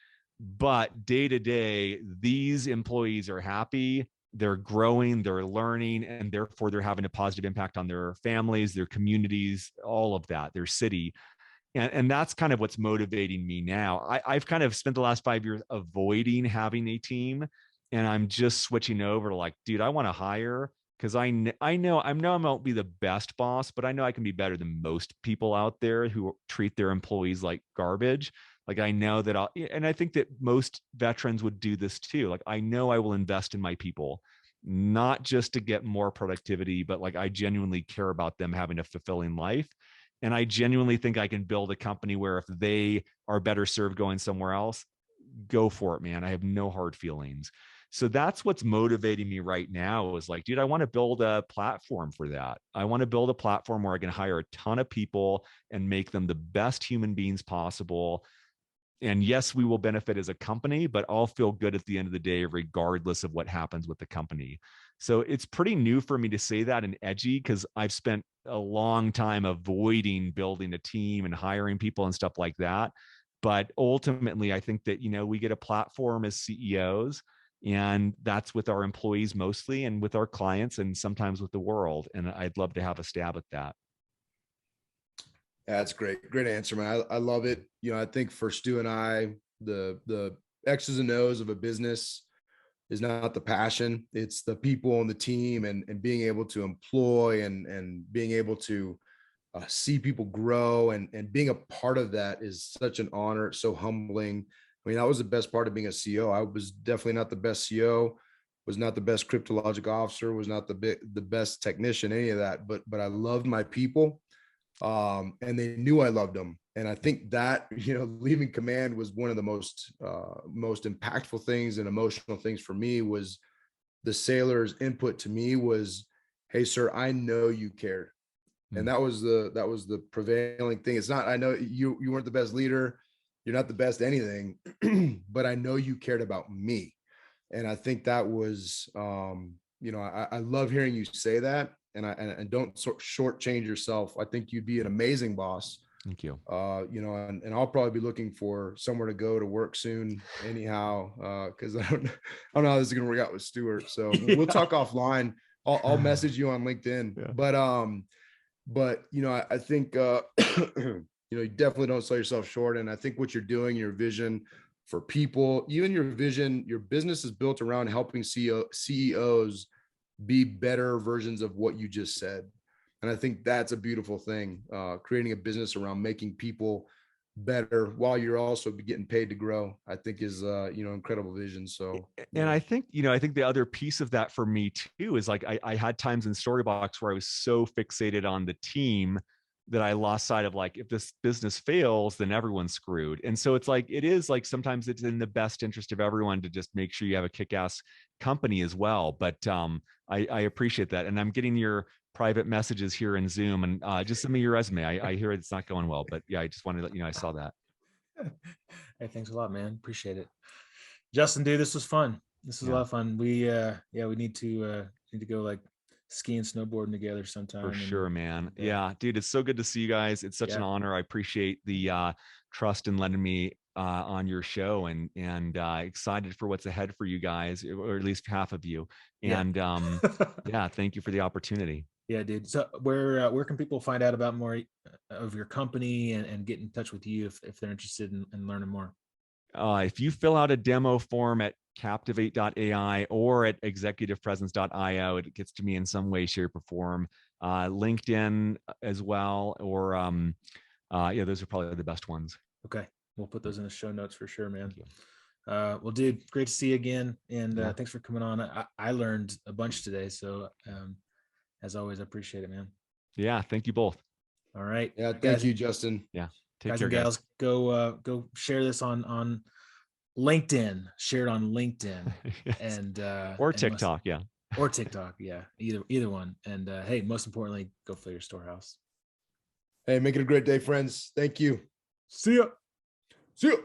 but day to day, these employees are happy, they're growing, they're learning, and therefore they're having a positive impact on their families, their communities, all of that, their city. And that's kind of what's motivating me now. I've kind of spent the last 5 years avoiding having a team, and I'm just switching over to like, dude, I want to hire, because I know I won't be the best boss, but I know I can be better than most people out there who treat their employees like garbage. Like, I know that and I think that most veterans would do this too. Like, I know I will invest in my people, not just to get more productivity, but like I genuinely care about them having a fulfilling life. And I genuinely think I can build a company where if they are better served going somewhere else, go for it, man. I have no hard feelings. So that's what's motivating me right now, is like, dude, I want to build a platform for that. I want to build a platform where I can hire a ton of people and make them the best human beings possible. And yes, we will benefit as a company, but I'll feel good at the end of the day, regardless of what happens with the company. So it's pretty new for me to say that and edgy, because I've spent a long time avoiding building a team and hiring people and stuff like that. But ultimately, I think that, we get a platform as CEOs, and that's with our employees mostly, and with our clients, and sometimes with the world. And I'd love to have a stab at that. That's great. Great answer, man. I love it. I think for Stu and I, the X's and O's of a business is not the passion. It's the people on the team, and being able to employ and being able to see people grow, and being a part of that is such an honor. It's so humbling. I mean, that was the best part of being a CEO. I was definitely not the best CEO, was not the best cryptologic officer, was not the best technician, any of that, but I loved my people. And they knew I loved them. And I think that, leaving command was one of the most impactful things and emotional things for me. Was the sailor's input to me was, "Hey, sir, I know you cared." And that was the prevailing thing. It's not, I know you weren't the best leader, you're not the best anything, but I know you cared about me. And I think that was, I love hearing you say that. And don't shortchange yourself. I think you'd be an amazing boss. Thank you. And I'll probably be looking for somewhere to go to work soon anyhow, because I don't know how this is going to work out with Stuart. So we'll talk offline. I'll message you on LinkedIn. Yeah. But I think, you definitely don't sell yourself short. And I think what you're doing, your vision for people, even your vision, your business is built around helping CEOs be better versions of what you just said. And I think that's a beautiful thing, creating a business around making people better while you're also getting paid to grow, I think is, incredible vision. So, and I think the other piece of that for me too, is like, I had times in Storybox where I was so fixated on the team that I lost sight of like, if this business fails, then everyone's screwed. And so it's like, it is like, sometimes it's in the best interest of everyone to just make sure you have a kick-ass company as well. But I appreciate that. And I'm getting your private messages here in Zoom, and just send me your resume. I hear it's not going well, but yeah, I just wanted to let you know I saw that. Hey, thanks a lot, man. Appreciate it. Justin, dude, this was fun. This was a lot of fun. We need to go like skiing, snowboarding together sometime. For sure, man. Yeah, dude, it's so good to see you guys. It's such an honor. I appreciate the trust in letting me on your show, and excited for what's ahead for you guys, or at least half of you. And yeah, thank you for the opportunity. Yeah, dude. So where can people find out about more of your company and get in touch with you if they're interested in learning more? If you fill out a demo form at captivate.ai or at executivepresence.io, it gets to me in some way, shape, or form. LinkedIn as well, or yeah, those are probably the best ones. Okay, we'll put those in the show notes for sure, man. Thank you. Well, dude, great to see you again, and Yeah. thanks for coming on. I learned a bunch today, so as always, I appreciate it, man. Yeah, thank you both. All right. Yeah, thank guys, you, Justin. Yeah, take guys care, and guys. gals. Go share this on LinkedIn. Share it on LinkedIn Yes. and or TikTok, yeah. Or TikTok, yeah. Either one. And hey, most importantly, go fill your storehouse. Hey, make it a great day, friends. Thank you. See ya. See ya.